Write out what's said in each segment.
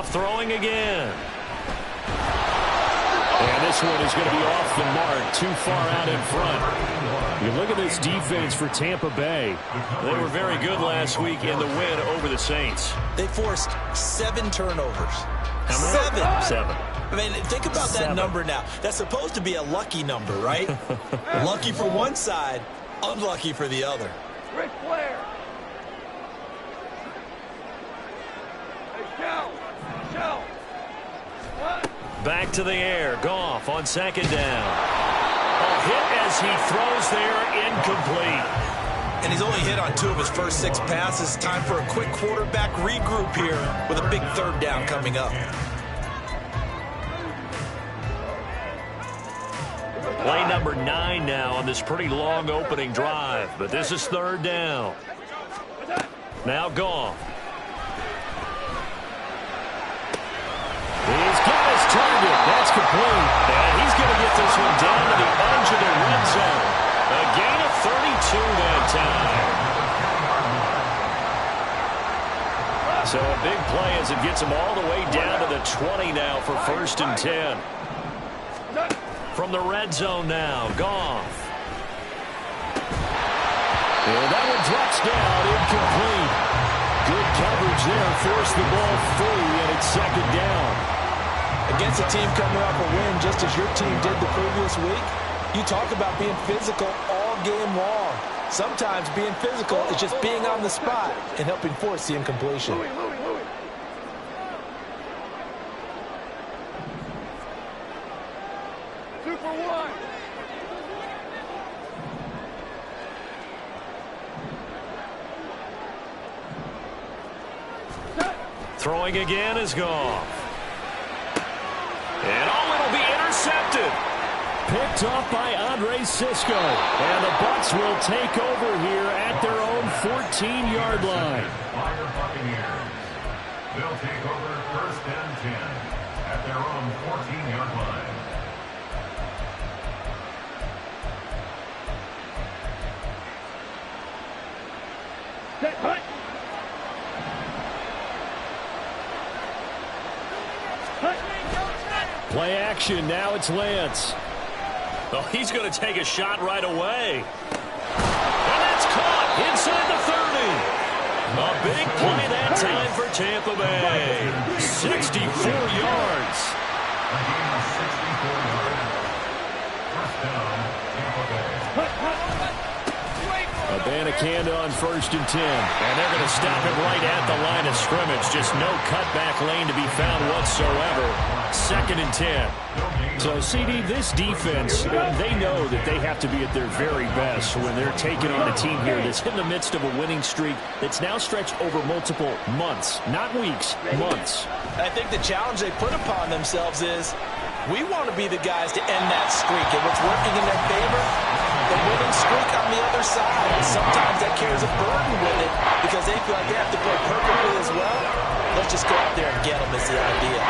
throwing again. And this one is going to be off the mark, too far out in front. You look at this defense for Tampa Bay. They were very good last week in the win over the Saints. They forced 7 turnovers. How many? 7. I mean, think about that number now. That's supposed to be a lucky number, right? Lucky for one side, unlucky for the other. Ric Flair. Hey, Shell. Back to the air. Goff on second down. A hit as he throws there, incomplete. And he's only hit on 2 of his first 6 passes. Time for a quick quarterback regroup here with a big 3rd down coming up. Play number 9 now on this pretty long opening drive. But this is 3rd down. Now Goff. He's got his target. That's complete. And he's going to get this one down to the edge of the red zone. A gain of 32 that time. So a big play as it gets him all the way down to the 20 now for 1st and 10. From the red zone now, Goff. And that one drops down, incomplete. Good coverage there, forced the ball free, and it's 2nd down. Against a team coming off a win, just as your team did the previous week, you talk about being physical all game long. Sometimes being physical is just being on the spot and helping force the incompletion. Louis. 2 for 1. Throwing again is Goff. And it'll be intercepted. Picked off by Andre Sisco. And the Bucs will take over here at their own 14-yard line. They'll take over 1st and 10 at their own 14-yard line. Set, hut. Play action. Now it's Lance. Oh, he's going to take a shot right away. And that's caught inside the 30. A big play that time for Tampa Bay. 64 yards. A gain of 64 yards. 1st down, Tampa Bay. Abanikanda on 1st and 10. And they're going to stop him right at the line of scrimmage. Just no cutback lane to be found whatsoever. 2nd and 10. So, CD, this defense, they know that they have to be at their very best when they're taking on a team here that's in the midst of a winning streak that's now stretched over multiple months, not weeks, months. I think the challenge they put upon themselves is we want to be the guys to end that streak. And what's working in their favor? The winning streak on the other side. And sometimes that carries a burden with it because they feel like they have to play perfectly as well. Let's just go out there and get them is the idea.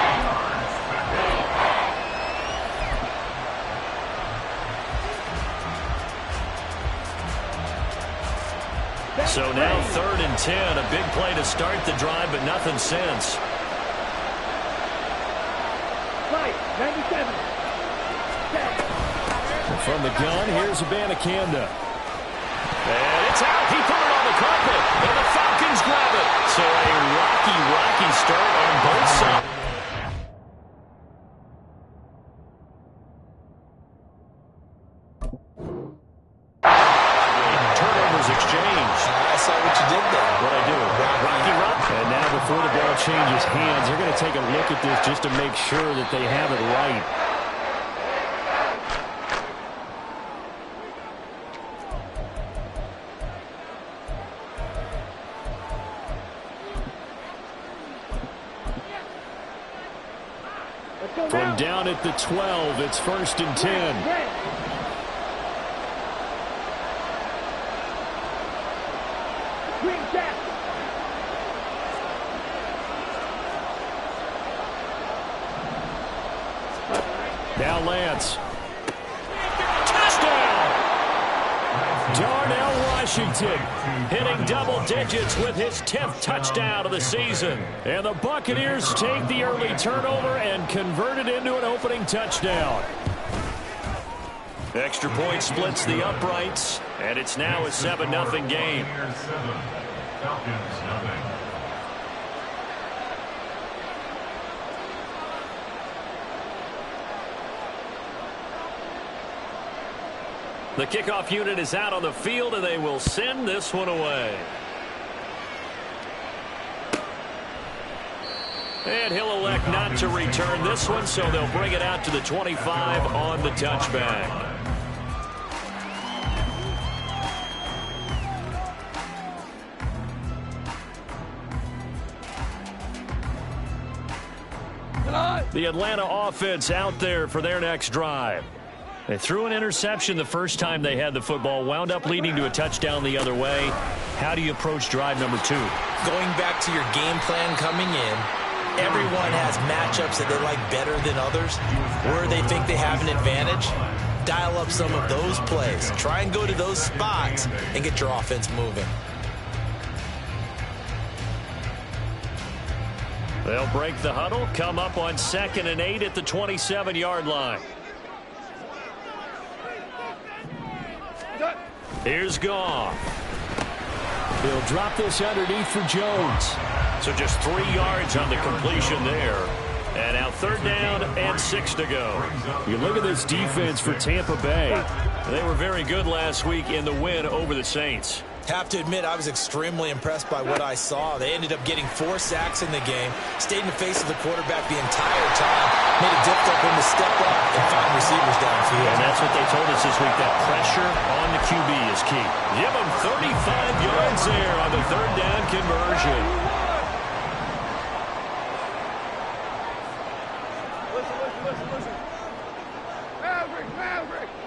So now 3rd and 10. A big play to start the drive, but nothing since. Fight, 97. From the gun, here's Abanikanda. And it's out. He put it on the carpet. And the Falcons grab it. So a rocky start on both sides. Turnovers exchanged. I saw what you did there. What I do? Rocky. And now before the ball changes hands, they're going to take a look at this just to make sure that they have it right. From down at the 12, it's 1st and 10. Now Lance. Touchdown! Darnell Washington, hitting double digits with his 10th touchdown of the season. And the Buccaneers take the early turnover and convert it into an opening touchdown. Extra point splits the uprights, and it's now a 7-0 game. Falcons, nothing. The kickoff unit is out on the field, and they will send this one away. And he'll elect not to return this one, so they'll bring it out to the 25 on the touchback. The Atlanta offense out there for their next drive. They threw an interception the first time they had the football, wound up leading to a touchdown the other way. How do you approach drive number 2? Going back to your game plan coming in, everyone has matchups that they like better than others, where they think they have an advantage. Dial up some of those plays. Try and go to those spots and get your offense moving. They'll break the huddle, come up on 2nd and 8 at the 27-yard line. Here's Goff. He'll drop this underneath for Jones. So just 3 yards on the completion there. And now 3rd down and 6 to go. You look at this defense for Tampa Bay. They were very good last week in the win over the Saints. Have to admit, I was extremely impressed by what I saw. They ended up getting 4 sacks in the game, stayed in the face of the quarterback the entire time, made it difficult for him to step up and find receivers downfield. And that's what they told us this week, that pressure on the QB is key. Give him 35 yards there on the 3rd down conversion. Listen. Maverick.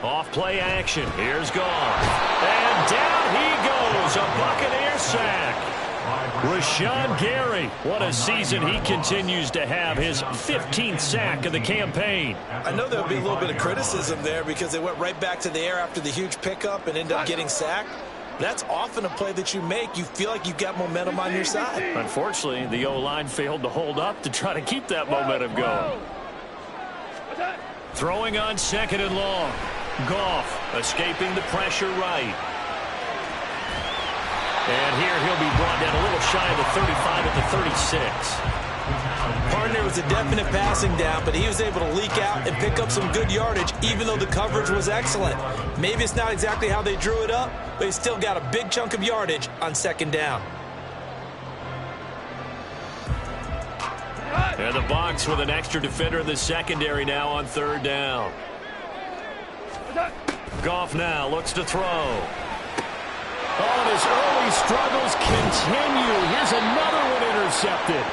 Off play action. Here's Goff. And down he goes. A Buccaneer sack. Rashawn Gary. What a season he continues to have. His 15th sack of the campaign. I know there'll be a little bit of criticism there because they went right back to the air after the huge pickup and ended up getting sacked. That's often a play that you make. You feel like you've got momentum on your side. Unfortunately, the O-line failed to hold up to try to keep that momentum going. Throwing on 2nd and long. Goff escaping the pressure right. And here he'll be brought down a little shy of the 35 at the 36. Partner was a definite passing down, but he was able to leak out and pick up some good yardage, even though the coverage was excellent. Maybe it's not exactly how they drew it up, but he still got a big chunk of yardage on 2nd down. And the box with an extra defender in the secondary now on 3rd down. Goff now looks to throw. Oh, and his early struggles continue. Here's another one intercepted.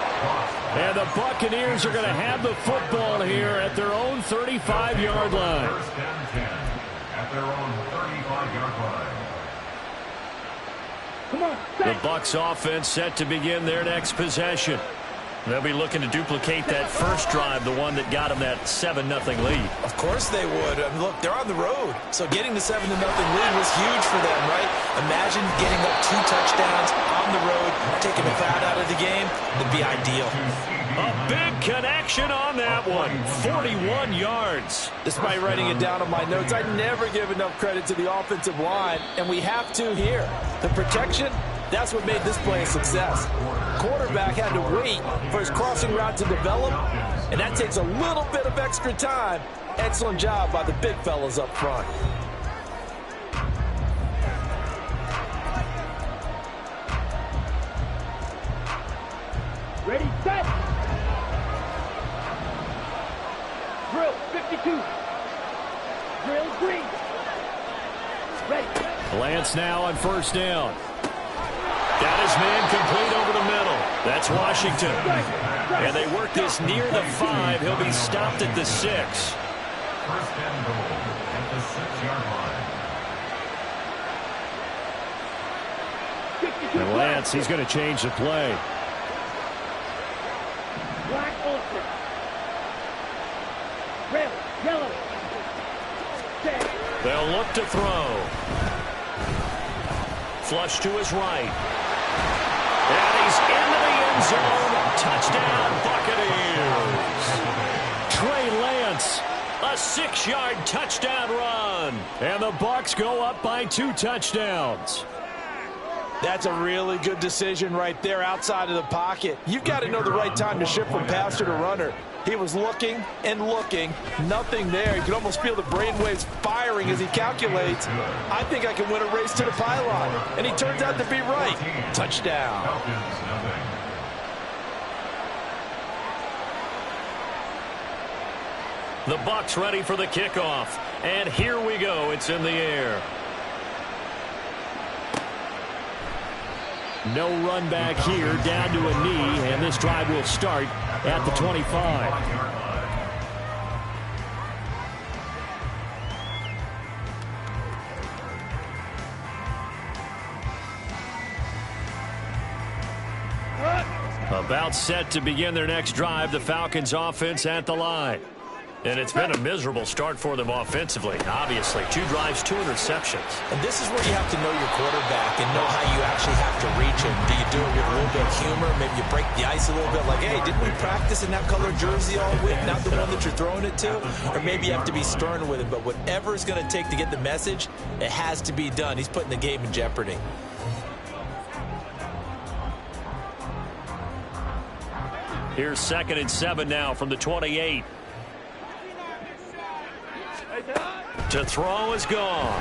And the Buccaneers are going to have the football here at their own 35-yard line. 1st and 10 at their own 35-yard line. Come on. The Bucs offense set to begin their next possession. They'll be looking to duplicate that first drive, the one that got them that 7-0 lead. Of course they would. I mean, look, they're on the road, so getting the 7-0 lead was huge for them, right? Imagine getting up 2 touchdowns on the road, taking the crowd out of the game. It'd be ideal. A big connection on that one. 41 yards. Despite writing it down on my notes, I never give enough credit to the offensive line, and we have to here. The protection, that's what made this play a success. Quarterback had to wait for his crossing route to develop, and that takes a little bit of extra time. Excellent job by the big fellas up front. Ready, set. Drill, 52. Drill, green. Ready. Lance now on 1st down. Got his man complete over the middle. That's Washington. And they work this near the 5. He'll be stopped at the 6. 1st and goal at the 6-yard line. And Lance, he's going to change the play. Black ultra. Red, yellow. Set. They'll look to throw. Flush to his right. And he's into the end zone. Touchdown, Buccaneers. Trey Lance, a 6-yard touchdown run. And the Bucs go up by 2 touchdowns. That's a really good decision right there outside of the pocket. You've got to know the right time to shift from passer to runner. He was looking and looking, nothing there. You can almost feel the brainwaves firing as he calculates, I think I can win a race to the pylon. And he turns out to be right. Touchdown. The Bucs ready for the kickoff. And here we go. It's in the air. No run back here, down to a knee, and this drive will start at the 25. About set to begin their next drive, the Falcons offense at the line. And it's been a miserable start for them offensively, obviously. 2 drives, 2 interceptions. And this is where you have to know your quarterback and know how you actually have to reach him. Do you do it with a little bit of humor? Maybe you break the ice a little bit like, hey, didn't we practice in that color jersey all week, not the one that you're throwing it to? Or maybe you have to be stern with him. But whatever it's going to take to get the message, it has to be done. He's putting the game in jeopardy. Here's 2nd and 7 now from the 28. To throw is Goff.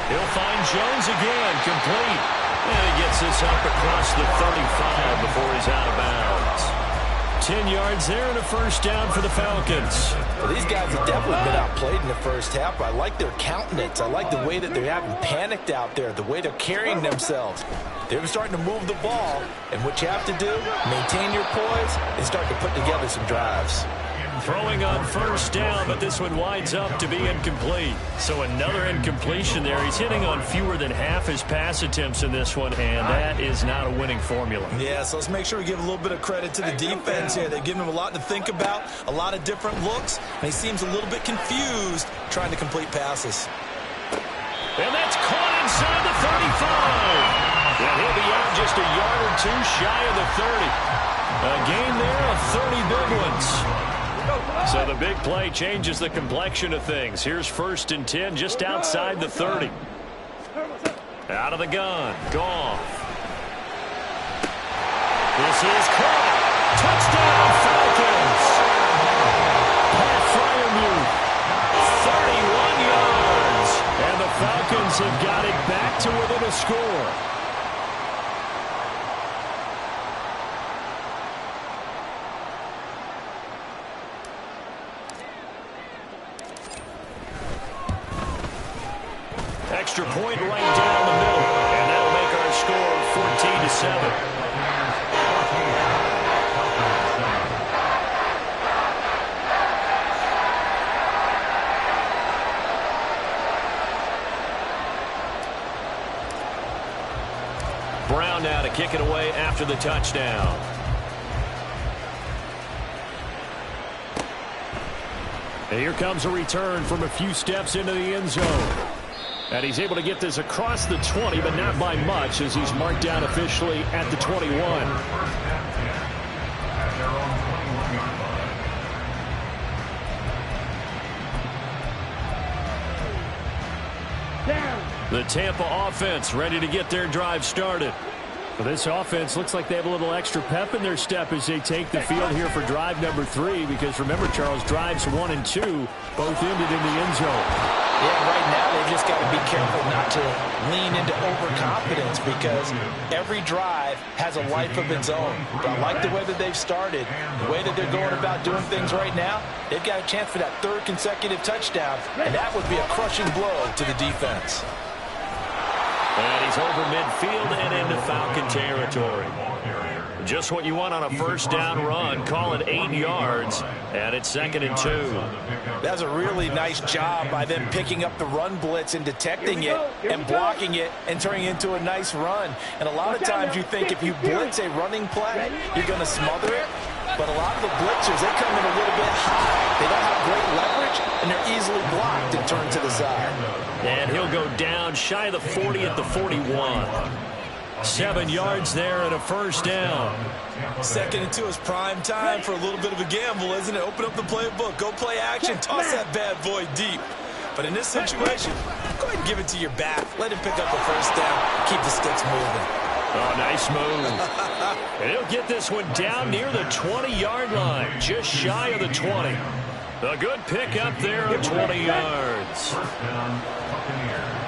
He'll find Jones again, complete. And he gets this up across the 35 before he's out of bounds. 10 yards there and a first down for the Falcons. Well, these guys have definitely been outplayed in the first half. I like their countenance. I like the way that they haven't panicked out there, the way they're carrying themselves. They're starting to move the ball, and what you have to do, maintain your poise and start to put together some drives. Throwing on first down, but this one winds up to be incomplete. So another incompletion there. He's hitting on fewer than half his pass attempts in this one, and that is not a winning formula. Yeah, so let's make sure we give a little bit of credit to the defense here. They've given him a lot to think about, a lot of different looks, and he seems a little bit confused trying to complete passes. And that's caught inside the 35. And he'll be out just a yard or 2 shy of the 30. A gain there of 30 big ones. So the big play changes the complexion of things. Here's 1st and 10 just outside the 30. Out of the gun. Goff. This is caught. Touchdown Falcons. Pat Fryermuth. 31 yards. And the Falcons have got it back to within a score. Extra point right down the middle, and that'll make our score 14-7. Brown now to kick it away after the touchdown. And here comes a return from a few steps into the end zone. And he's able to get this across the 20, but not by much, as he's marked down officially at the 21. The Tampa offense ready to get their drive started. Well, this offense looks like they have a little extra pep in their step as they take the field here for drive number 3, because remember, Charles, drives 1 and 2 both ended in the end zone. Yeah, right now they've just got to be careful not to lean into overconfidence, because every drive has a life of its own. But I like the way that they've started, the way that they're going about doing things right now. They've got a chance for that 3rd consecutive touchdown, and that would be a crushing blow to the defense. And he's over midfield and into Falcon territory. Just what you want on a first down run. Call it 8 yards, and it's 2nd and 2. That's a really nice job by them picking up the run blitz and detecting it and blocking it and turning it into a nice run. And a lot of times you think if you blitz a running play, you're going to smother it. But a lot of the blitzers, they come in a little bit high. They don't have great leverage, and they're easily blocked and turned to the And he'll go down shy of the 40 at the 41. 7 yards there and a first down. 2nd and 2 is prime time for a little bit of a gamble, isn't it? Open up the playbook, go play action, toss that bad boy deep. But in this situation, go ahead and give it to your back. Let him pick up the first down. Keep the sticks moving. Oh, nice move. And he'll get this one down near the 20-yard line, just shy of the 20. A good pick up there of 20 yards. First down, Buccaneers.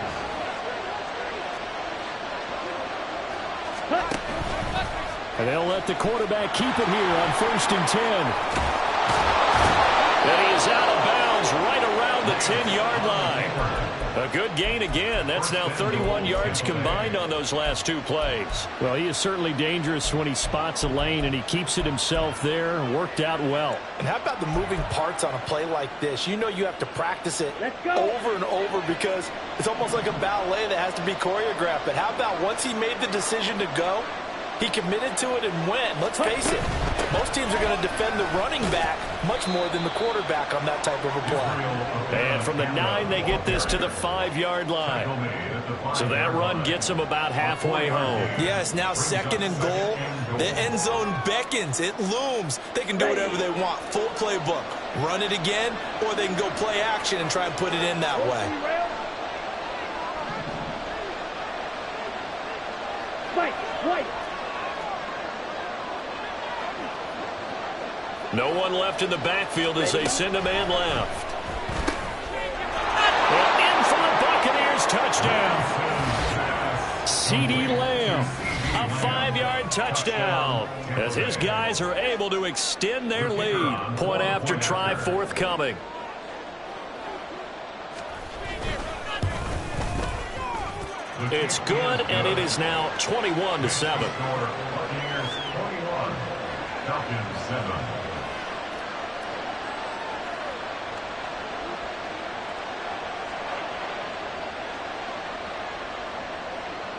And they'll let the quarterback keep it here on 1st and 10. And he is out of bounds right around the 10-yard line. A good gain again. That's now 31 yards combined on those last 2 plays. Well, he is certainly dangerous when he spots a lane, and he keeps it himself there. Worked out well. And how about the moving parts on a play like this? You know you have to practice it over and over because it's almost like a ballet that has to be choreographed. But how about once he made the decision to go, he committed to it and went. Let's face it, most teams are going to defend the running back much more than the quarterback on that type of a play. And from the 9, they get this to the 5-yard line. So that run gets them about halfway home. Yes, now 2nd and goal. The end zone beckons. It looms. They can do whatever they want. Full playbook. Run it again, or they can go play action and try and put it in that way. White. No one left in the backfield as they send a man left. Well, in for the Buccaneers, touchdown. CeeDee Lamb, a 5-yard touchdown as his guys are able to extend their lead. Point after try forthcoming. It's good, and it is now 21-7. Buccaneers 21, Falcons 7.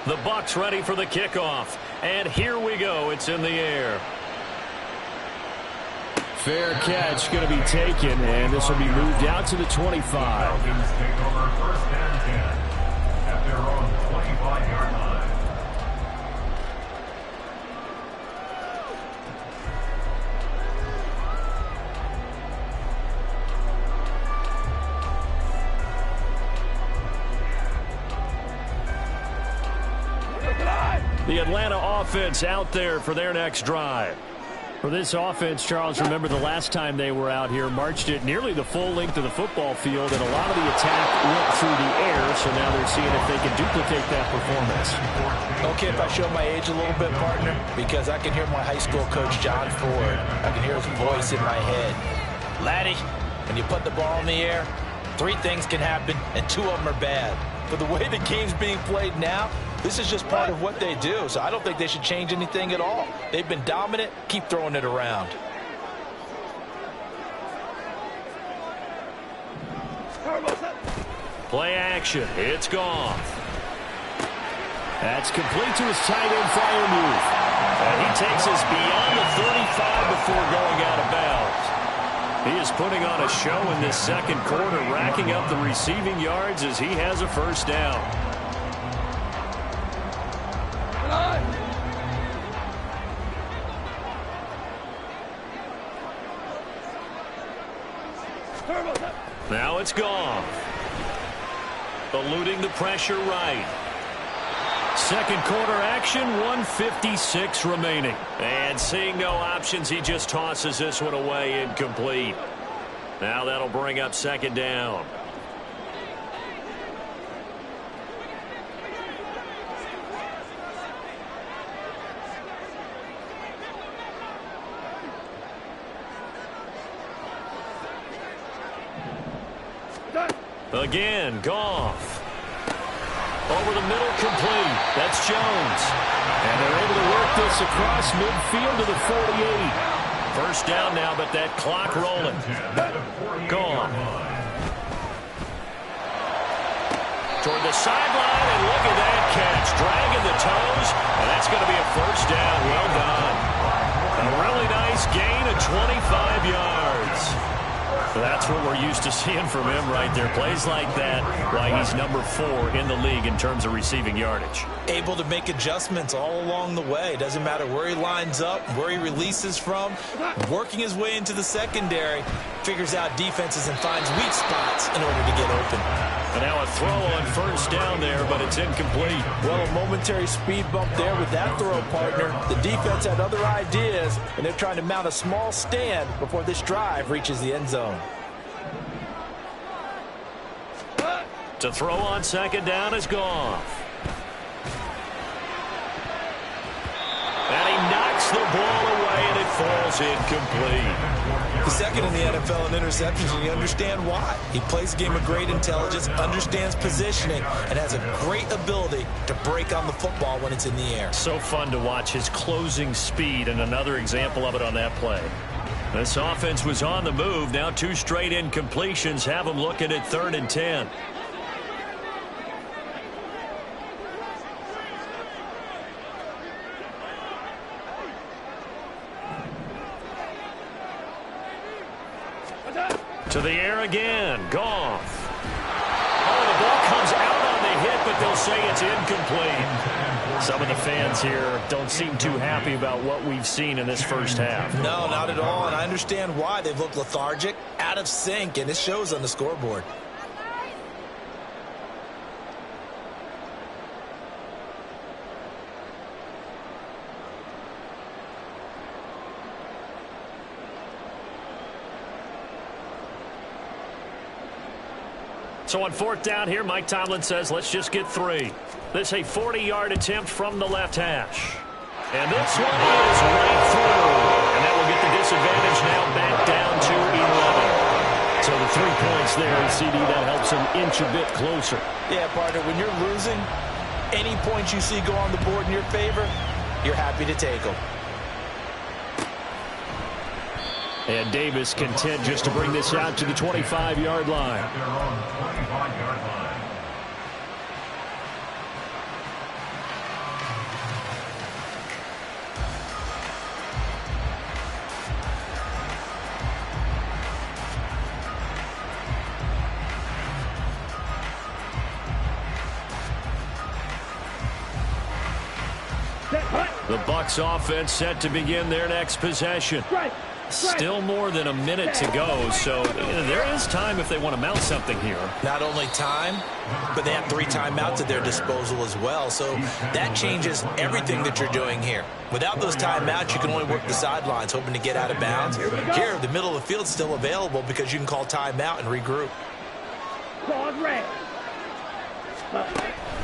The Bucs ready for the kickoff. And here we go. It's in the air. Fair catch going to be taken, and this will be moved out to the 25. Falcons take over 1st and 10 at their own 25-yard line. The Atlanta offense out there for their next drive. For this offense, Charles, remember the last time they were out here, marched it nearly the full length of the football field, and a lot of the attack went through the air, so now they're seeing if they can duplicate that performance. Okay, if I show my age a little bit, partner, because I can hear my high school coach, John Ford. I can hear his voice in my head. Laddie, when you put the ball in the air, 3 things can happen, and 2 of them are bad. For the way the game's being played now, this is just part of what they do, so I don't think they should change anything at all. They've been dominant. Keep throwing it around. Play action. It's gone. That's complete to his tight end Freiermuth. And he takes us beyond the 35 before going out of bounds. He is putting on a show in this second quarter, racking up the receiving yards as he has a first down. Now it's gone. Eluding the pressure right. Second quarter action, 1:56 remaining. And seeing no options, he just tosses this one away incomplete. Now that'll bring up second down. Again, Goff. Over the middle, complete. That's Jones. And they're able to work this across midfield to the 48. First down now, but that clock rolling. Goff. Toward the sideline, and look at that catch. Dragging the toes, and that's going to be a first down. Well done. A really nice gain of 25 yards. That's what we're used to seeing from him right there. Plays like that, why he's number 4 in the league in terms of receiving yardage. Able to make adjustments all along the way. Doesn't matter where he lines up, where he releases from. Working his way into the secondary. Figures out defenses and finds weak spots in order to get open. And now a throw on first down there, but it's incomplete. Well, a momentary speed bump there with that throw, partner. The defense had other ideas, and they're trying to mount a small stand before this drive reaches the end zone. To throw on second down is Goff. And he knocks the ball away, and it falls incomplete. He's second in the NFL in interceptions, and you understand why. He plays a game of great intelligence, understands positioning, and has a great ability to break on the football when it's in the air. So fun to watch his closing speed, and another example of it on that play. This offense was on the move. Now 2 straight incompletions have them looking at 3rd and 10. To the air again. Goff. Oh, the ball comes out on the hit, but they'll say it's incomplete. Some of the fans here don't seem too happy about what we've seen in this first half. No, not at all, and I understand why. They've looked lethargic, out of sync, and it shows on the scoreboard. So on 4th down here, Mike Tomlin says, let's just get 3. This a 40-yard attempt from the left hash. And this one is right through. And that will get the disadvantage now back down to 11. So the 3 points there, CD, that helps him inch a bit closer. Yeah, partner, when you're losing, any points you see go on the board in your favor, you're happy to take them. And Davis content just to bring this out to the 25-yard line. At their own 25-yard line. The Bucs offense set to begin their next possession. Still more than a minute to go, so there is time if they want to mount something here. Not only time, but they have 3 timeouts at their disposal as well, so that changes everything that you're doing here. Without those timeouts, you can only work the sidelines, hoping to get out of bounds. Here, the middle of the field's still available because you can call timeout and regroup.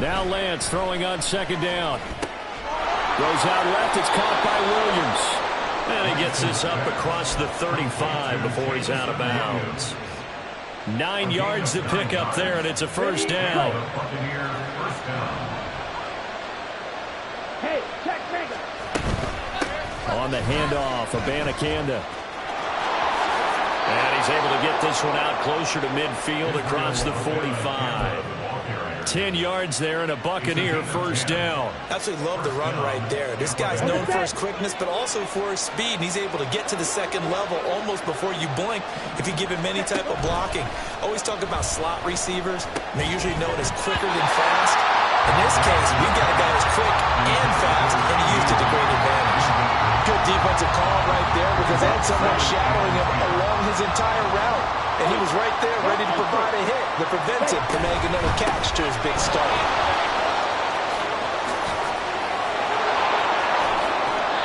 Now Lance throwing on second down. Goes out left, it's caught by Williams. And he gets this up across the 35 before he's out of bounds. 9 yards to pick up there, and it's a first down. Hey, check Mega. On the handoff, Abanikanda. And he's able to get this one out closer to midfield across the 45. 10 yards there and a Buccaneer first down. Absolutely love the run right there. This guy's known for his quickness, but also for his speed, and he's able to get to the second level almost before you blink if you give him any type of blocking. Always talk about slot receivers, and they're usually known as quicker than fast. In this case, we've got a guy who's quick and fast, and he used it to great advantage. Good defensive call right there because they had someone shadowing him along his entire route. And he was right there ready to provide a hit that prevents him from making another catch to his big start.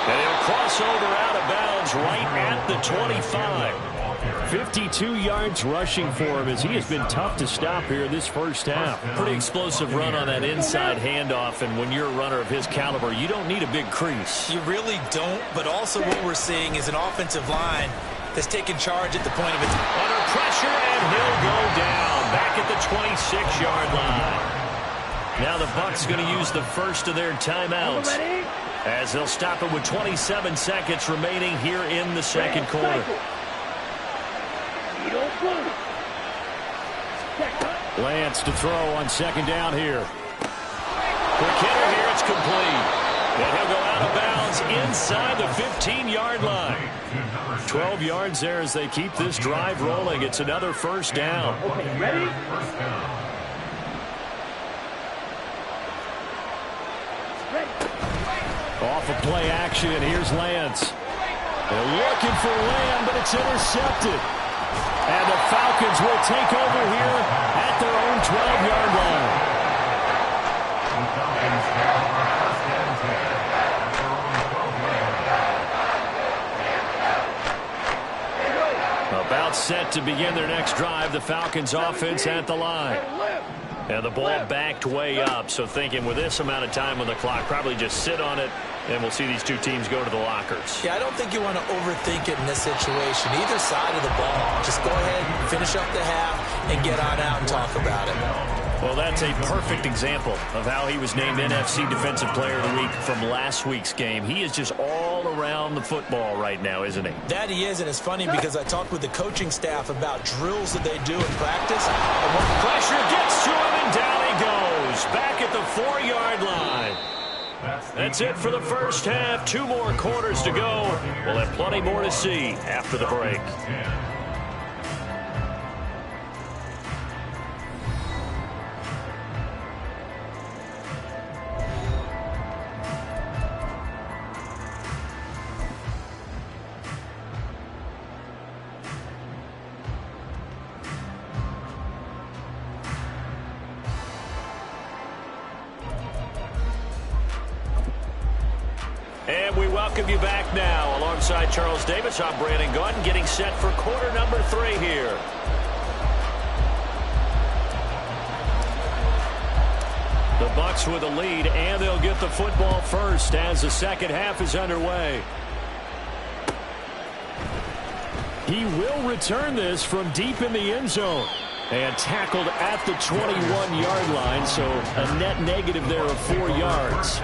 And he'll cross over out of bounds right at the 25. 52 yards rushing for him as he has been tough to stop here this first half. Pretty explosive run on that inside handoff, and when you're a runner of his caliber, you don't need a big crease. You really don't, but also what we're seeing is an offensive line that's taking charge at the point of its... Under pressure, and he'll go down back at the 26-yard line. Now the Bucs going to use the first of their timeouts as they'll stop it with 27 seconds remaining here in the second quarter. Lance to throw on second down here. Quick hitter here, it's complete. And he'll go out of bounds inside the 15-yard line. 12 yards there as they keep this drive rolling. It's another first down. Okay, ready? Off of play action, here's Lance. They're looking for Lamb, but it's intercepted. And the Falcons will take over here at their own 12-yard line. About set to begin their next drive. The Falcons offense at the line. And the ball backed way up, so thinking with this amount of time on the clock, probably just sit on it, and we'll see these two teams go to the lockers. Yeah, I don't think you want to overthink it in this situation. Either side of the ball, just go ahead, finish up the half, and get on out and talk about it. Well, that's a perfect example of how he was named NFC Defensive Player of the Week from last week's game. He is just all around the football right now, isn't he? That he is, and it's funny because I talked with the coaching staff about drills that they do in practice. And when pressure gets to him, and down he goes. Back at the 4-yard line. That's it for the first half. 2 more quarters to go. We'll have plenty more to see after the break. And we welcome you back now. Alongside Charles Davis, I'm Brandon Gaudin, getting set for quarter number 3 here. The Bucs with a lead, and they'll get the football first as the second half is underway. He will return this from deep in the end zone. And tackled at the 21-yard line, so a net negative there of 4 yards.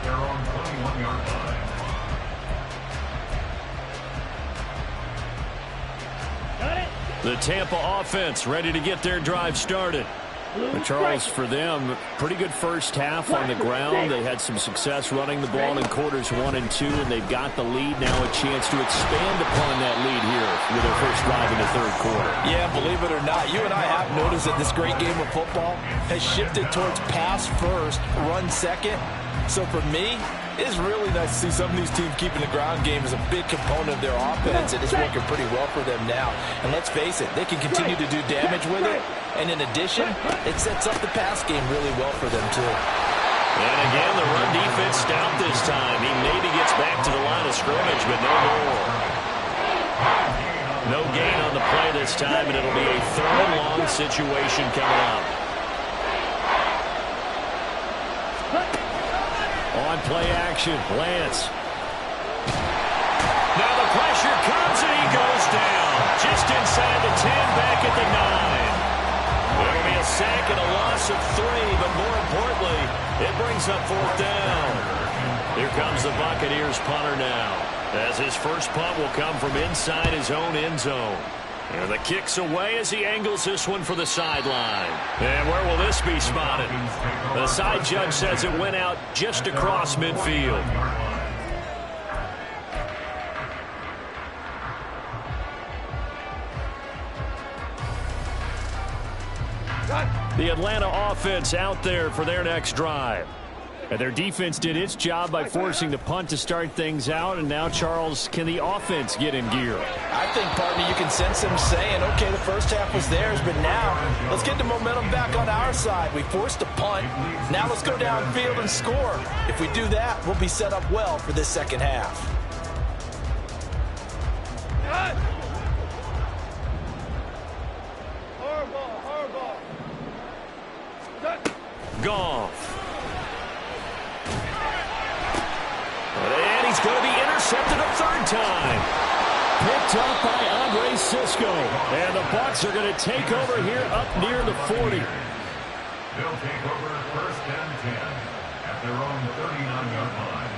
Their own 21-yard line. Got it. The Tampa offense ready to get their drive started. But Charles, for them, pretty good first half on the ground. They had some success running the ball in quarters 1 and 2, and they've got the lead. Now a chance to expand upon that lead here with their first drive in the third quarter. Yeah, believe it or not, you and I have noticed that this great game of football has shifted towards pass first, run second. So for me, it's really nice to see some of these teams keeping the ground game as a big component of their offense, and it's working pretty well for them now. And let's face it, they can continue to do damage with it. And in addition, it sets up the pass game really well for them, too. And again, the run defense stout this time. He maybe gets back to the line of scrimmage, but no more. No gain on the play this time, and it'll be a 3rd and long situation coming up. On play action, Lance. Now the pressure comes, and he goes down. Just inside the 10, back at the 9. It'll be a sack and a loss of 3, but more importantly, it brings up 4th down. Here comes the Buccaneers punter now, as his first punt will come from inside his own end zone. And the kick's away as he angles this one for the sideline. And where will this be spotted? The side judge says it went out just across midfield. The Atlanta offense out there for their next drive. And their defense did its job by forcing the punt to start things out. And now, Charles, can the offense get in gear? I think, partner, you can sense them saying, okay, the first half was theirs, but now let's get the momentum back on our side. We forced a punt. Now let's go downfield and score. If we do that, we'll be set up well for this second half. Goff. And he's going to be intercepted a 3rd time. Picked up by Andre Cisco. And the Bucs are going to take over here up near the 40. They'll take over 1st and 10 at their own 39-yard line.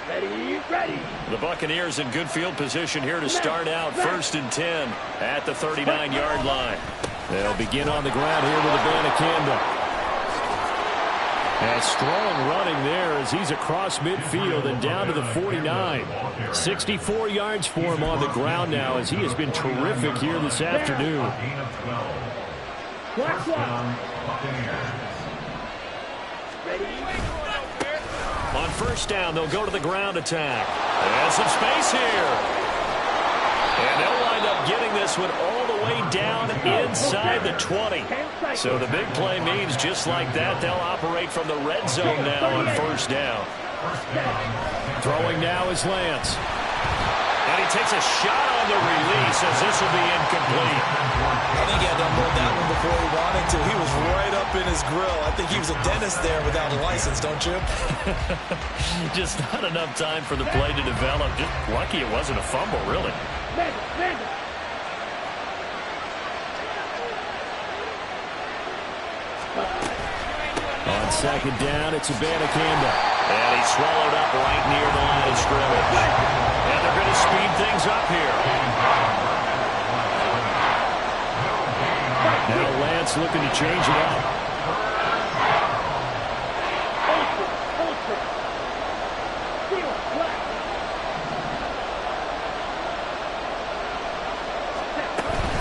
Ready, ready. The Buccaneers in good field position here to start out 1st and 10 at the 39-yard line. They'll begin on the ground here with a band of Canada. And strong running there as he's across midfield and down to the 49. 64 yards for him on the ground now as he has been terrific here this afternoon. On first down, they'll go to the ground attack. And some space here. And they'll wind up getting this one all the way down inside the 20. So the big play means just like that, they'll operate from the red zone now on first down. Throwing now is Lance. And he takes a shot on the release as this will be incomplete. I think he had to unload that one before he wanted to. He was right up in his grill. I think he was a dentist there without a license, don't you? Just not enough time for the play to develop. Just lucky it wasn't a fumble, really. On second down, it's Abanikanda. And he's swallowed up right near the line of scrimmage. And they're going to speed things up here. Now Lance looking to change it up.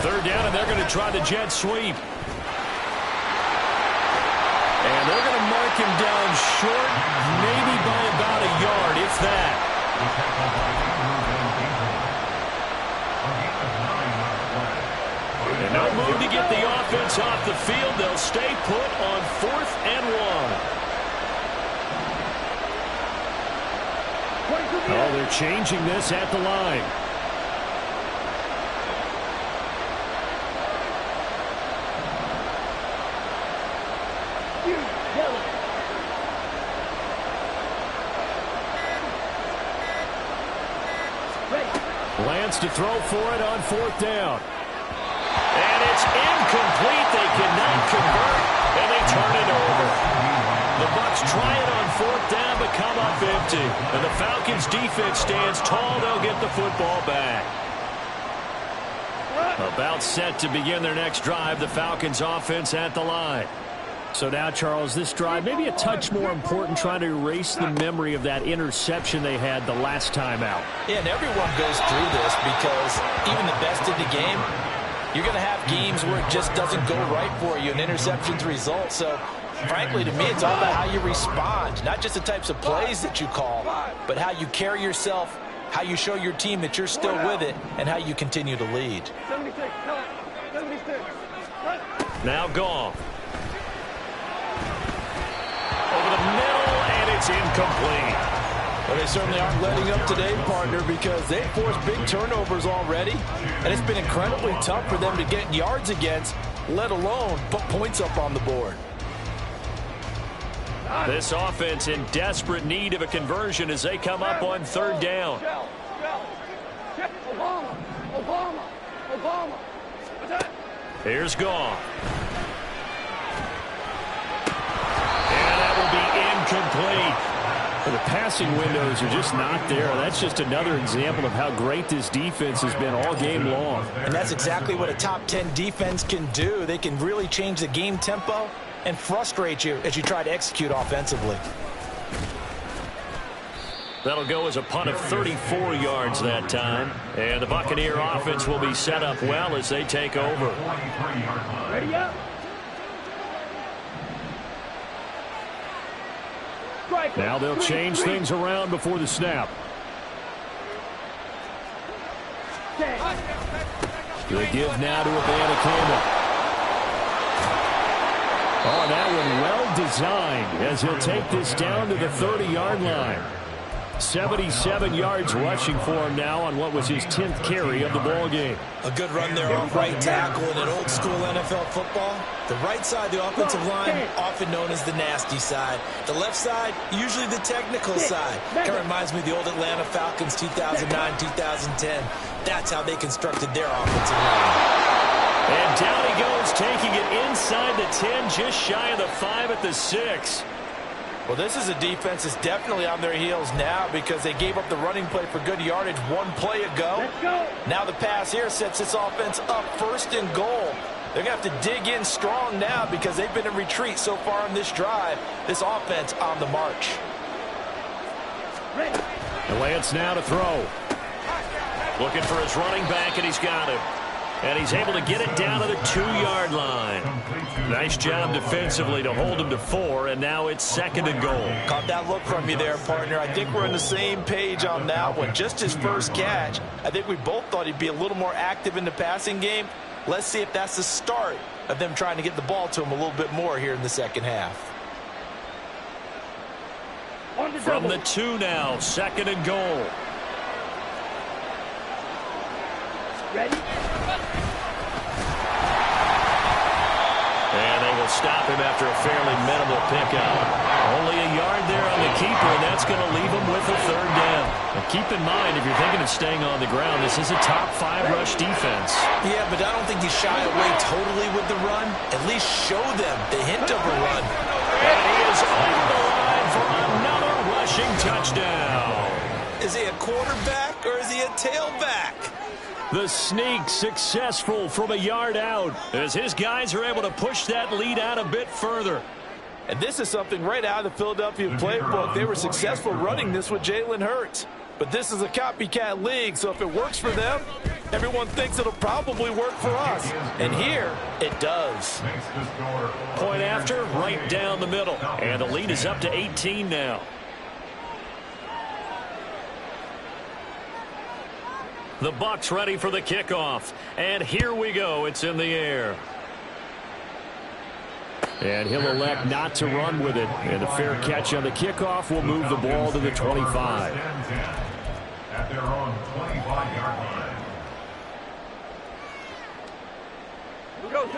Third down, and they're going to try the jet sweep. And they're going to mark him down short, maybe by about a yard, if that. And no move to get the offense off the field. They'll stay put on 4th and 1. Oh, they're changing this at the line. Lance to throw for it on 4th down. And it's incomplete. They cannot convert, and they turn it over. The Bucs try it on 4th down, but come up empty. And the Falcons' defense stands tall. They'll get the football back. About set to begin their next drive. The Falcons' offense at the line. So now, Charles, this drive maybe a touch more important, trying to erase the memory of that interception they had the last time out. Yeah, and everyone goes through this because even the best in the game, you're going to have games where it just doesn't go right for you, and interceptions result. So, frankly, to me, it's all about how you respond, not just the types of plays that you call, but how you carry yourself, how you show your team that you're still with it, and how you continue to lead. 76. Now Goff. Over the middle, and it's incomplete. Well, they certainly aren't letting up today, partner, because they've forced big turnovers already, and it's been incredibly tough for them to get yards against, let alone put points up on the board. This offense in desperate need of a conversion as they come up on 3rd down. Obama. Here's Goff. And that will be incomplete. The passing windows are just not there. That's just another example of how great this defense has been all game long. And that's exactly what a top 10 defense can do. They can really change the game tempo and frustrate you as you try to execute offensively. That'll go as a punt of 34 yards that time. And the Buccaneer offense will be set up well as they take over. Ready up. Now they'll change things around before the snap. They give now to Abanikanda. Oh, that one well designed as he'll take this down to the 30-yard line. 77 yards rushing for him now on what was his 10th carry of the ball game. A good run there off right tackle in an old school NFL football. The right side, the offensive line, often known as the nasty side. The left side, usually the technical side. Kind of reminds me of the old Atlanta Falcons 2009, 2010. That's how they constructed their offensive line. And down he goes, taking it inside the 10, just shy of the 5 at the 6. Well, this is a defense that's definitely on their heels now because they gave up the running play for good yardage one play ago. Let's go. Now the pass here sets this offense up 1st and goal. They're going to have to dig in strong now because they've been in retreat so far on this drive. This offense on the march. The Lance now to throw. Looking for his running back, and he's got him. And he's able to get it down to the 2-yard line. Nice job defensively to hold him to 4, and now it's 2nd and goal. Caught that look from you there, partner. I think we're on the same page on that one. Just his first catch, I think we both thought he'd be a little more active in the passing game. Let's see if that's the start of them trying to get the ball to him a little bit more here in the second half. From the 2 now, 2nd and goal. Ready? And they will stop him after a fairly minimal pickup. Only a yard there on the keeper, and that's going to leave him with a 3rd down. Now keep in mind, if you're thinking of staying on the ground, this is a top 5 rush defense. Yeah, but I don't think you shy away totally with the run. At least show them the hint of a run. And he is over the line for another rushing touchdown. Is he a quarterback or is he a tailback? The sneak successful from a yard out as his guys are able to push that lead out a bit further. And this is something right out of the Philadelphia playbook. They were successful running this with Jalen Hurts. But this is a copycat league, so if it works for them, everyone thinks it'll probably work for us. And here, it does. Point after, right down the middle. And the lead is up to 18 now. The Bucs ready for the kickoff. And here we go. It's in the air. And he'll elect not to run with it. And a fair catch on the kickoff will move the ball to the 25. At their own 25-yard line.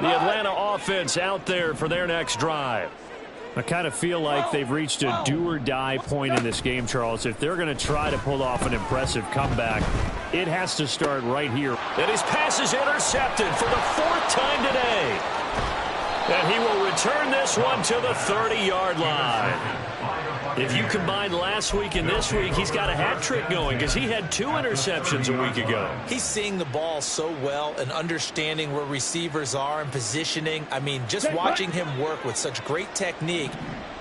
The Atlanta offense out there for their next drive. I kind of feel like they've reached a do-or-die point in this game, Charles. If they're going to try to pull off an impressive comeback, it has to start right here. And his pass is intercepted for the 4th time today. And he will return this one to the 30-yard line. If you combine last week and this week, he's got a hat trick going because he had 2 interceptions a week ago. He's seeing the ball so well and understanding where receivers are and positioning. I mean, just watching him work with such great technique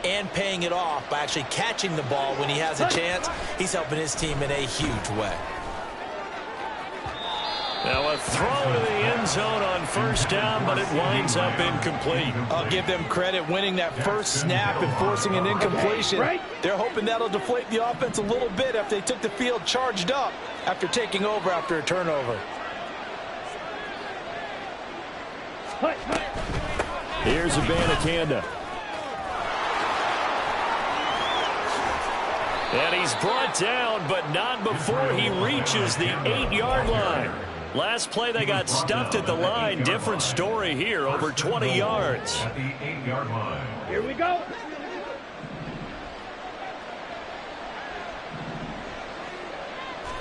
and paying it off by actually catching the ball when he has a chance, he's helping his team in a huge way. Now a throw to the end zone on 1st down, but it winds up incomplete. I'll give them credit winning that first snap and forcing an incompletion. They're hoping that'll deflate the offense a little bit after they took the field charged up after taking over after a turnover. Here's Abanikanda. And he's brought down, but not before he reaches the 8-yard line. Last play, they got stuffed at the line. Different story here, over 20 yards. At the 8-yard line. Here we go.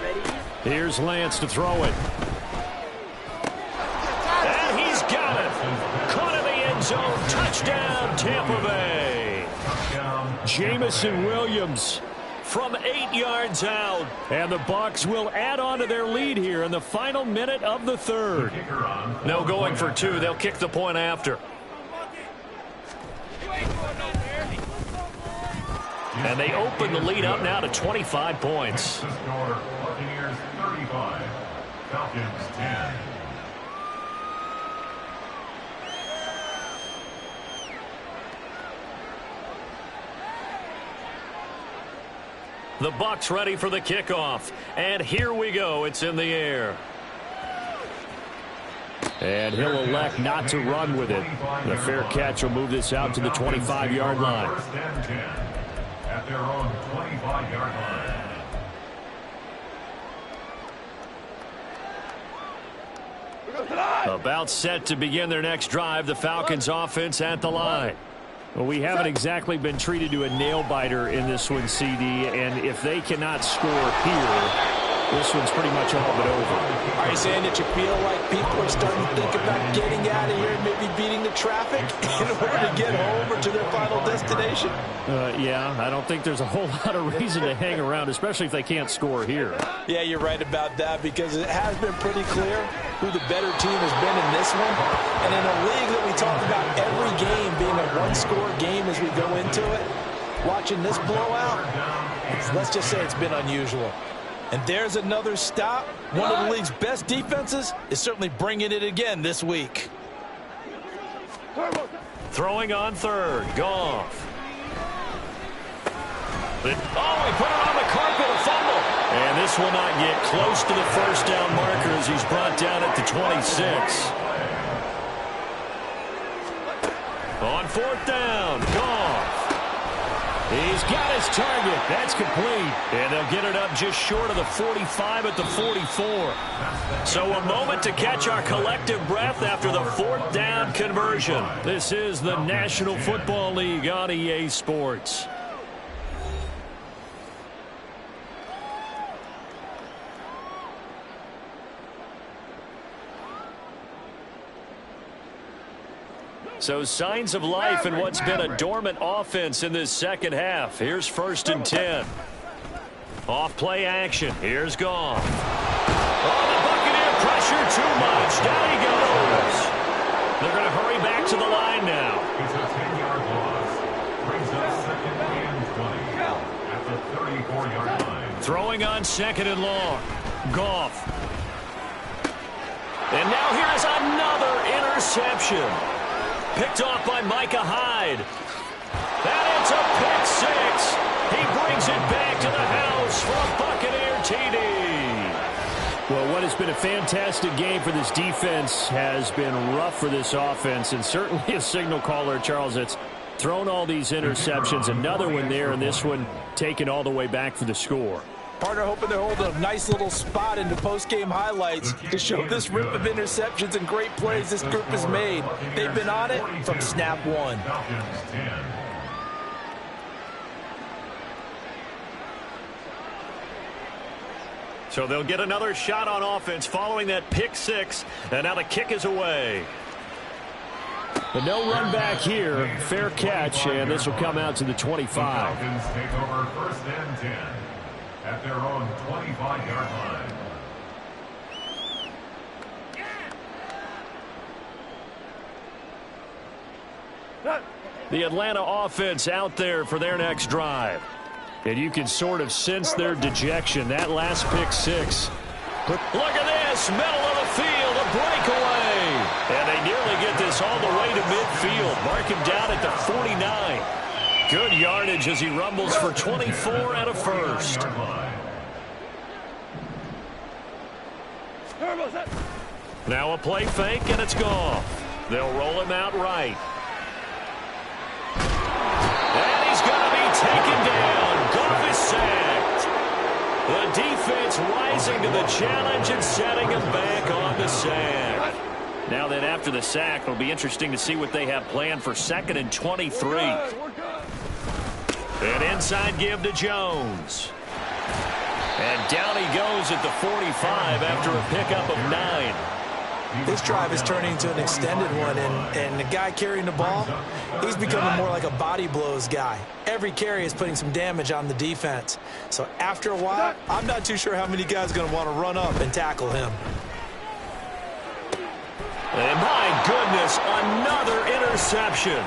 Ready? Here's Lance to throw it. And he's got it. Caught in the end zone. Touchdown, Tampa Bay. Jamison Williams from 8 yards out. And the Bucs will add on to their lead here in the final minute of the 3rd. No going for 2. They'll kick the point after. And they open the lead up now to 25 points. The score, Buccaneers 35, Falcons 10. The Bucs ready for the kickoff. And here we go. It's in the air. And he'll elect not to run with it. The fair catch will move this out to the 25-yard line. 1st and 10 at their own 25-yard line. About set to begin their next drive. The Falcons offense at the line. Well, we haven't exactly been treated to a nail-biter in this one, CD, and if they cannot score here, this one's pretty much all but over. Are you saying that you feel like people are starting to think about getting out of here and maybe beating the traffic in order to get home or to their final destination? Yeah, I don't think there's a whole lot of reason to hang around, especially if they can't score here. Yeah, you're right about that, because it has been pretty clear who the better team has been in this one. And in a league that we talk about every game being a one-score game as we go into it, watching this blowout, let's just say it's been unusual. And there's another stop. One of the league's best defenses is certainly bringing it again this week. Throwing on third. Goff. Oh, he put it on the carpet, a fumble. And this will not get close to the first down marker as he's brought down at the 26. On fourth down, Goff. He's got his target. That's complete. And they'll get it up just short of the 45 at the 44. So a moment to catch our collective breath after the fourth down conversion. This is the National Football League on EA Sports. So signs of life in what's been a dormant offense in this second half. Here's 1st and 10. Off play action. Here's Goff. Oh, the Buccaneer pressure too much. Down he goes. They're going to hurry back to the line now. It's a 10-yard loss. Brings up 2nd and 20 at the 34-yard line. Throwing on 2nd and long. Goff. And now here's another interception. Picked off by Micah Hyde. And it's a pick six. He brings it back to the house for a Buccaneer TD. Well, what has been a fantastic game for this defense has been rough for this offense, and certainly a signal caller, Charles, that's thrown all these interceptions. Another one there, and this one taken all the way back for the score. Partner hoping to hold a nice little spot into post-game highlights to show this rip of interceptions and great plays this group has made. They've been on it from snap one. So they'll get another shot on offense following that pick six, and now the kick is away. But no run back here. Fair catch, and this will come out to the 25. Falcons take over 1st and 10. At their own 25-yard line. The Atlanta offense out there for their next drive. And you can sort of sense their dejection. That last pick six. Look at this, middle of the field, a breakaway. And they nearly get this all the way to midfield. Mark him down at the 49. Good yardage as he rumbles for 24 and a first. Now a play fake, and it's Goff. They'll roll him out right. And he's going to be taken down. Goff is sacked. The defense rising to the challenge and setting him back on the sack. Now then, after the sack, it'll be interesting to see what they have planned for 2nd and 23. An inside give to Jones. And down he goes at the 45 after a pickup of 9. This drive is turning into an extended one, and the guy carrying the ball, he's becoming more like a body blows guy. Every carry is putting some damage on the defense. So after a while, I'm not too sure how many guys are going to want to run up and tackle him. And my goodness, another interception.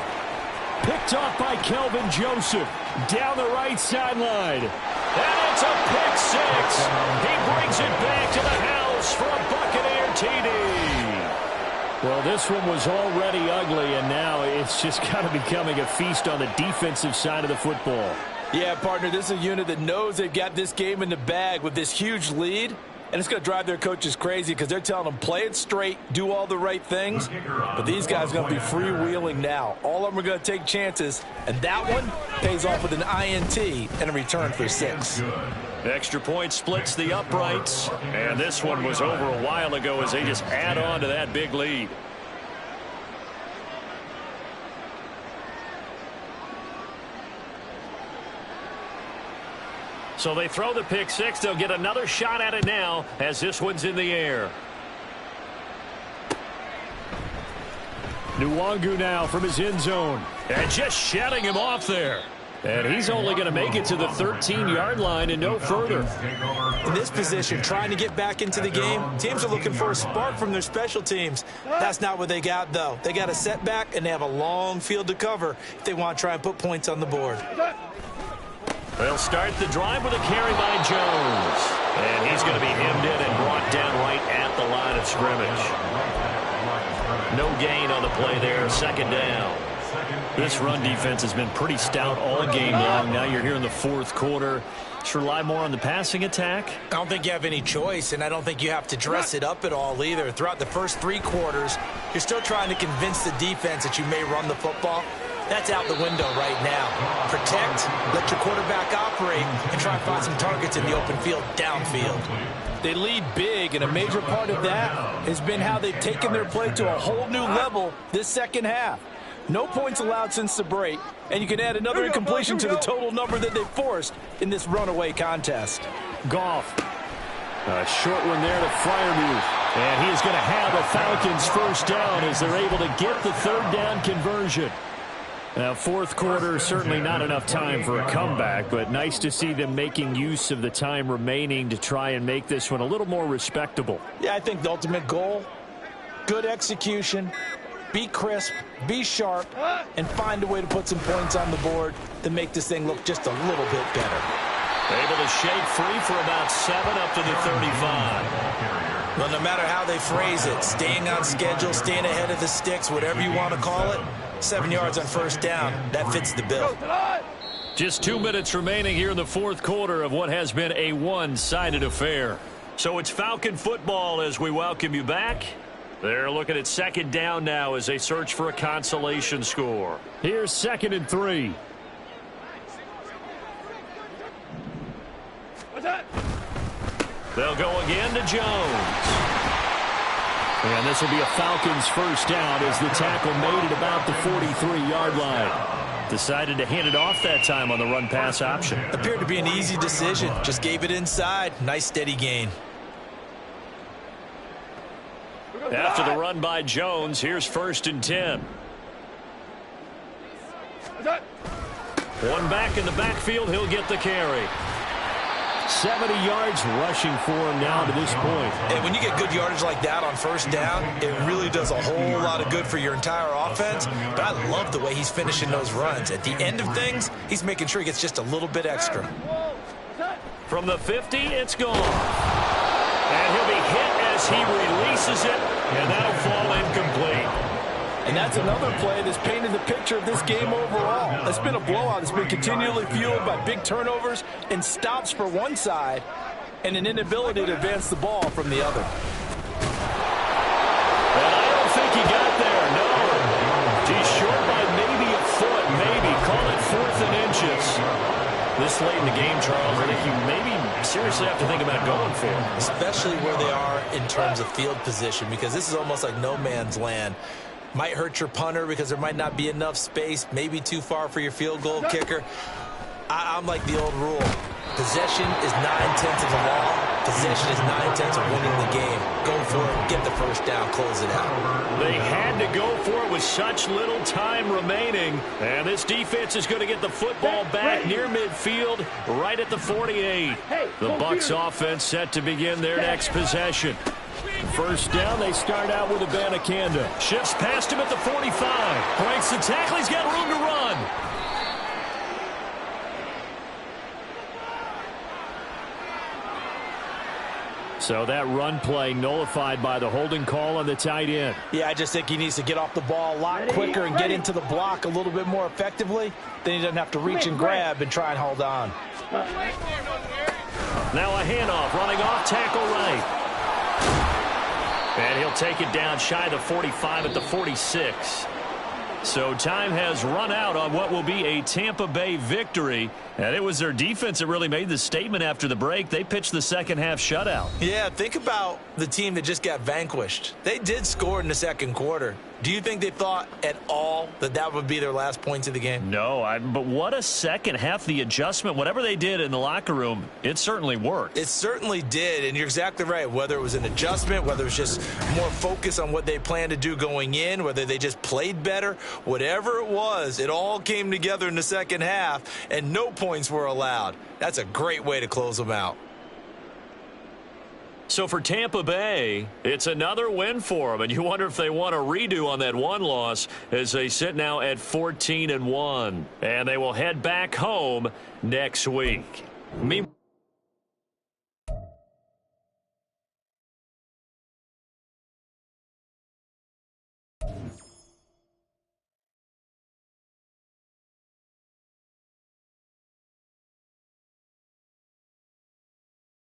Picked off by Kelvin Joseph down the right sideline. And it's a pick six. He brings it back to the house for a Buccaneer TD. Well, this one was already ugly, and now it's just kind of becoming a feast on the defensive side of the football. Yeah, partner, this is a unit that knows they've got this game in the bag with this huge lead. And it's going to drive their coaches crazy because they're telling them, play it straight, do all the right things. But these guys are going to be freewheeling now. All of them are going to take chances. And that one pays off with an INT and a return for 6. Extra point splits the uprights. And this one was over a while ago as they just add on to that big lead. So they throw the pick six. They'll get another shot at it now as this one's in the air. Nwangu now from his end zone. And just shutting him off there. And he's only going to make it to the 13-yard line and no further. In this position, trying to get back into the game, teams are looking for a spark from their special teams. That's not what they got, though. They got a setback, and they have a long field to cover if they want to try and put points on the board. They'll start the drive with a carry by Jones. And he's going to be hemmed in and brought down right at the line of scrimmage. No gain on the play there, second down. This run defense has been pretty stout all game long. Now you're here in the fourth quarter. Just rely more on the passing attack. I don't think you have any choice, and I don't think you have to dress it up at all either. Throughout the first 3 quarters, you're still trying to convince the defense that you may run the football. That's out the window right now. Protect, let your quarterback operate, and try and find some targets in the open field downfield. They lead big, and a major part of that has been how they've taken their play to a whole new level this second half. No points allowed since the break, and you can add another incompletion to the total number that they forced in this runaway contest. Goff. A short one there to Freiermuth. And he is going to have a Falcons first down as they're able to get the third down conversion. Now, fourth quarter, certainly not enough time for a comeback, but nice to see them making use of the time remaining to try and make this one a little more respectable. Yeah, I think the ultimate goal, good execution, be crisp, be sharp, and find a way to put some points on the board to make this thing look just a little bit better. Able to shake free for about 7 up to the 35. Well, no matter how they phrase it, staying on schedule, staying ahead of the sticks, whatever you want to call it, 7 yards on first down, that fits the bill. Just 2 minutes remaining here in the fourth quarter of what has been a one-sided affair. So it's Falcon football as we welcome you back. They're looking at second down now as they search for a consolation score. Here's 2nd and 3. They'll go again to Jones. And this will be a Falcons first down as the tackle made at about the 43-yard line. Decided to hand it off that time on the run-pass option. Appeared to be an easy decision. Just gave it inside. Nice steady gain. After the run by Jones, here's 1st and 10. One back in the backfield, he'll get the carry. 70 yards rushing for him now to this point. And when you get good yardage like that on first down, it really does a whole lot of good for your entire offense. But I love the way he's finishing those runs. At the end of things, he's making sure he gets just a little bit extra. From the 50, it's gone. And he'll be hit as he releases it, and that'll fall incomplete. And that's another play that's painted the picture of this game overall. It's been a blowout. It's been continually fueled by big turnovers and stops for one side and an inability to advance the ball from the other. And I don't think he got there, no. He's short by maybe a foot, maybe. Call it 4th and inches. This late in the game, Charles, I think you maybe seriously have to think about going for it. Especially where they are in terms of field position, because this is almost like no man's land. Might hurt your punter because there might not be enough space, maybe too far for your field goal kicker. I'm like the old rule. Possession is 9/10 of the law. Possession is 9/10 of winning the game. Go for it, get the first down, close it out. They had to go for it with such little time remaining. And this defense is going to get the football back near midfield, right at the 48. The Bucs offense set to begin their next possession. First down, they start out with Abanikanda. Shifts past him at the 45. Breaks the tackle. He's got room to run. So that run play nullified by the holding call on the tight end. Yeah, I just think he needs to get off the ball a lot quicker and get into the block a little bit more effectively. Then he doesn't have to reach and grab and try and hold on. Now a handoff, running off tackle right. And he'll take it down shy of the 45 at the 46. So time has run out on what will be a Tampa Bay victory. And it was their defense that really made the statement after the break. They pitched the second half shutout. Yeah, think about the team that just got vanquished. They did score in the second quarter. Do you think they thought at all that that would be their last points of the game? No, but what a second half. The adjustment, whatever they did in the locker room, it certainly worked. It certainly did, and you're exactly right. Whether it was an adjustment, whether it was just more focus on what they planned to do going in, whether they just played better, whatever it was, it all came together in the second half, and no points were allowed. That's a great way to close them out. So for Tampa Bay, it's another win for them, and you wonder if they want a redo on that one loss as they sit now at 14-1, and they will head back home next week.